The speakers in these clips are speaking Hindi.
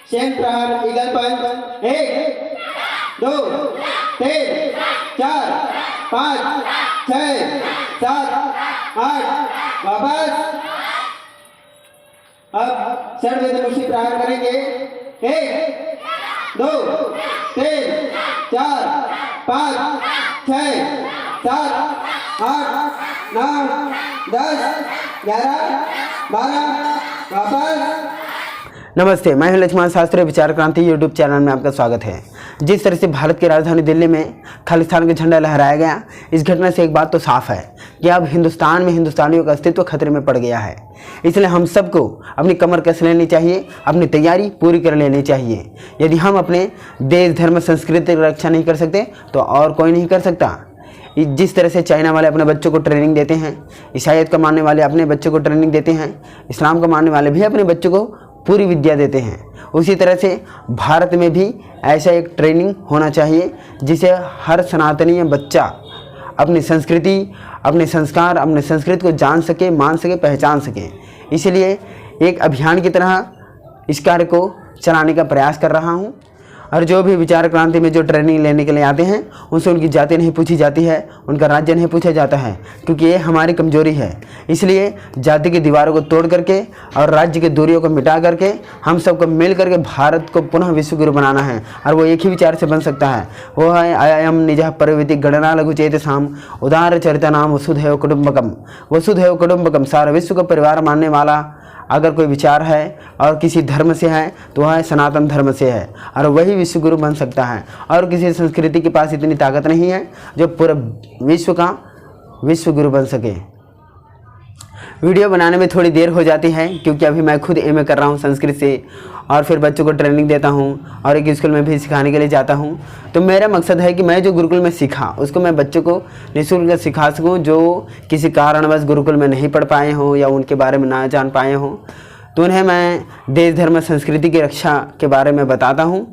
शेन प्रहार ईगल पंच 1 2 3 4 5 6 7 8 वापस। अब सर्ववेद मुशी प्रहार करेंगे 1 2 3 4 5 6 7 8 9 10 11 12 वापस। नमस्ते, मैं हूं लक्ष्मण शास्त्री। विचार क्रांति यूट्यूब चैनल में आपका स्वागत है। जिस तरह से भारत की राजधानी दिल्ली में खालिस्तान का झंडा लहराया गया, इस घटना से एक बात तो साफ है कि अब हिंदुस्तान में हिंदुस्तानियों का अस्तित्व खतरे में पड़ गया है। इसलिए हम सबको अपनी कमर कस लेनी चाहिए, अपनी तैयारी पूरी कर लेनी चाहिए। यदि हम अपने देश, धर्म, संस्कृति की रक्षा नहीं कर सकते तो और कोई नहीं कर सकता। जिस तरह से चाइना वाले अपने बच्चों को ट्रेनिंग देते हैं, ईसाईयत को मानने वाले अपने बच्चों को ट्रेनिंग देते हैं, इस्लाम को मानने वाले भी अपने बच्चों को पूरी विद्या देते हैं, उसी तरह से भारत में भी ऐसा एक ट्रेनिंग होना चाहिए जिसे हर सनातनीय बच्चा अपनी संस्कृति, अपने संस्कार, अपने संस्कृति को जान सके, मान सके, पहचान सके। इसलिए एक अभियान की तरह इस कार्य को चलाने का प्रयास कर रहा हूँ। और जो भी विचार क्रांति में जो ट्रेनिंग लेने के लिए आते हैं, उनसे उनकी जाति नहीं पूछी जाती है, उनका राज्य नहीं पूछा जाता है, क्योंकि ये हमारी कमजोरी है। इसलिए जाति की दीवारों को तोड़ करके और राज्य की दूरियों को मिटा करके हम सबको मिल करके भारत को पुनः विश्वगुरु बनाना है। और वो एक ही विचार से बन सकता है, वो है अयम निजः परविति गणना लघु चेतसाम उदार चरिता नाम वसुधैव कुटुंबकम। वसुधैव कुटुंबकम, सारा विश्व को परिवार मानने वाला अगर कोई विचार है और किसी धर्म से है तो वह सनातन धर्म से है, और वही विश्वगुरु बन सकता है। और किसी संस्कृति के पास इतनी ताकत नहीं है जो पूरे विश्व का विश्वगुरु बन सके। वीडियो बनाने में थोड़ी देर हो जाती है क्योंकि अभी मैं खुद एमए कर रहा हूँ संस्कृत से, और फिर बच्चों को ट्रेनिंग देता हूँ और एक स्कूल में भी सिखाने के लिए जाता हूँ। तो मेरा मकसद है कि मैं जो गुरुकुल में सीखा उसको मैं बच्चों को निःशुल्क सिखा सकूँ, जो किसी कारणवश गुरुकुल में नहीं पढ़ पाए हों या उनके बारे में ना जान पाए हों। तो उन्हें मैं देश, धर्म, संस्कृति की रक्षा के बारे में बताता हूँ,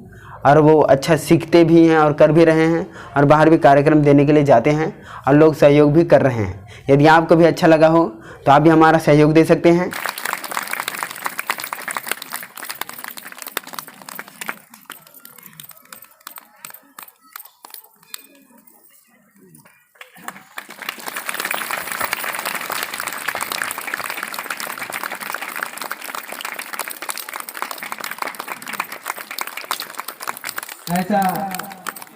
और वो अच्छा सीखते भी हैं और कर भी रहे हैं, और बाहर भी कार्यक्रम देने के लिए जाते हैं और लोग सहयोग भी कर रहे हैं। यदि आपको भी अच्छा लगा हो तो आप भी हमारा सहयोग दे सकते हैं। ऐसा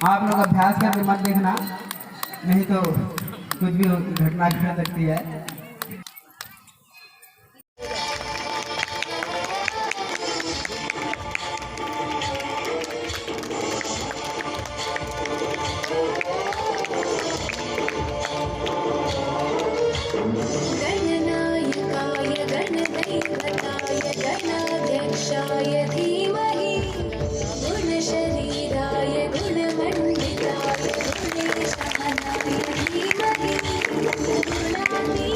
आप लोग अभ्यास करके मत देखना, नहीं तो कुछ भी घटना घट सकती है। गणनायकाय गणदैवताय गणाध्यक्षाय धीमहि गुणशरीराय गुणमण्डिताय गुणेशानाय धीमहि गुणातीताय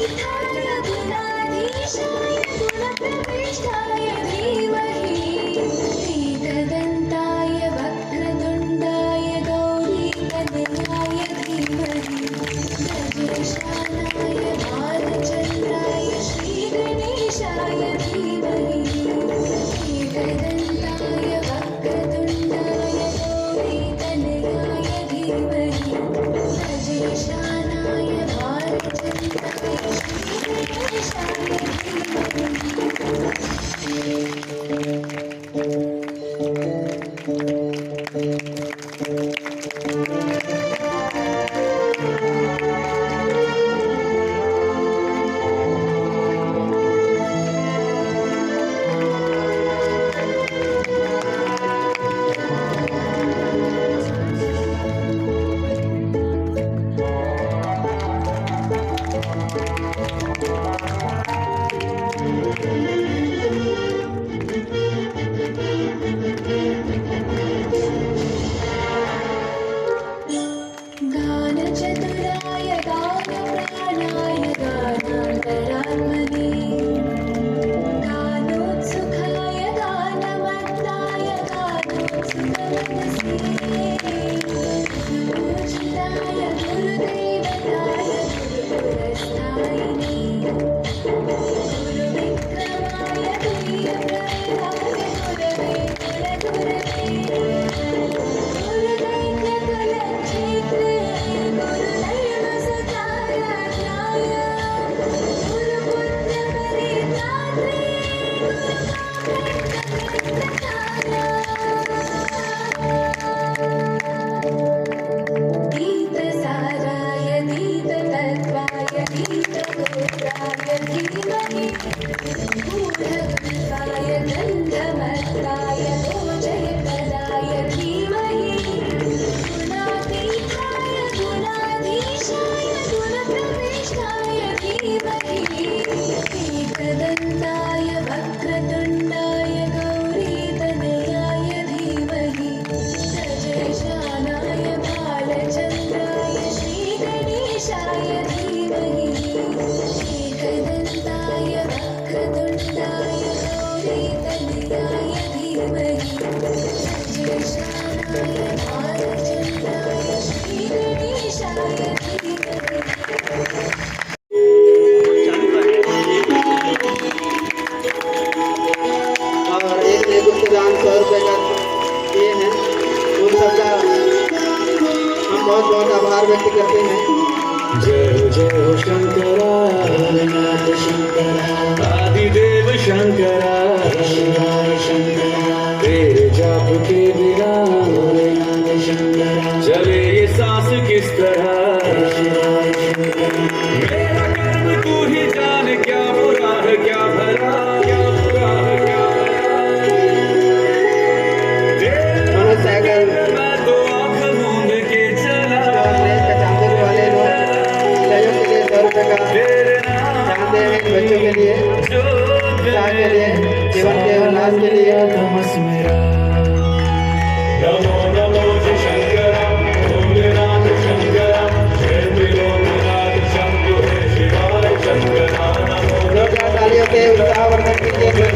दीपसाराय दीपतत्त्वाय दीपगोप्ताय धीमहि गूढगुप्ताय गन्धमत्ताय गोचरपदाय धीमहि गुणातीताय गुणाधीशाय गुणप्रविष्टाय धीमहि एकदन्ताय वक्रतुण्डाय गौरीतनयाय धीमहि सजेशानाय बालचन्द्राय श्रीगणेशाय धीमहि एकदन्ताय वक्रतुण्डाय गौरीतनयाय धीमहि सजेशानाय बालचन्द्राय श्रीगणेशाय धीमहि और एक दान 100 रुपये का दिए हैं, उन सबका हम बहुत बहुत आभार व्यक्त करते हैं। जय हो शंकरा नाथ शंकरा आदिदेव शंकरा शिवाय शंकरा तेरे जाप के बिना भोलेनाथ शंकरा चले ये सांस किस तरह शिवाय शंकरा मेरा कर्म तू ही जान क्या बुरा है क्या भला क्या बुरा है क्या मनोज सागर मैं तो आँख मूंद के चला चांदर वाले लोग सहयोग के लिए 100 रुपये का दान दे रहे हैं बच्चों के लिए, उत्साह के लिए, जीवन के उल्लास के लिए। नमो नमो जय शंकरा भोलेनाथ शंकरा जय त्रिलोकनाथ शंभो हे शिवाय शंकरा नमो जोरदार तालियों के उत्साहवर्धन के लिए